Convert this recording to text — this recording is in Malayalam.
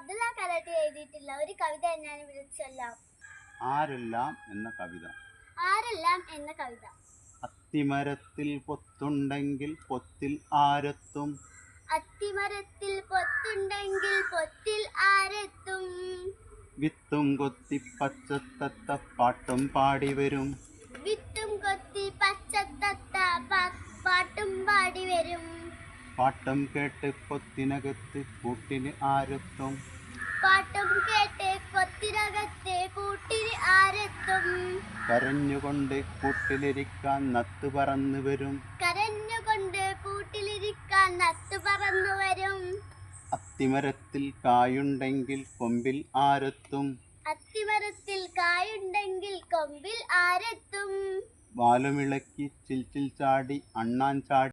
അബ്ദുള്ള കലാട്ടി എഴുതിയിട്ടുള്ള ഒരു കവിത ഞാൻ ഇവിടെ ചൊല്ലാം. ആരെല്ലാം എന്ന കവിത. ആരെല്ലാം എന്ന കവിത. അത്തിമരത്തിൽ പൊത്തുണ്ടെങ്കിൽ പൊത്തിൽ ആരെത്തും. അത്തിമരത്തിൽ പൊത്തുണ്ടെങ്കിൽ പൊത്തിൽ ആരെത്തും. വിത്തും കൊത്തി പച്ചത്തത്ത പാട്ടും പാടി വരും. വിത്തും കൊത്തി പച്ചത്തത്ത പാട്ടും പാടി വരും. പാട്ടും കേട്ട് പൊത്തിനകത്ത് കൂട്ടിന് ആരെത്തും. പാട്ടും കേട്ട് പൊത്തിനകത്ത് കൂട്ടിന് ആരെത്തും. കരഞ്ഞുകൊണ്ട് കൂട്ടിലിരിക്കാൻ നത്ത് പറന്നു വരും. കരഞ്ഞുകൊണ്ട് കൂട്ടിലിരിക്കാൻ നത്ത് പറന്നു വരും. അത്തിമരത്തിൽ കായുണ്ടെങ്കിൽ കൊമ്പിൽ ആരെത്തും. അത്തിമരത്തിൽ കായുണ്ടെങ്കിൽ കൊമ്പിൽ ആരെത്തും. വാലുമിളക്കി ചിൽ ചിൽ ചാടി അണ്ണാൻ ചാടി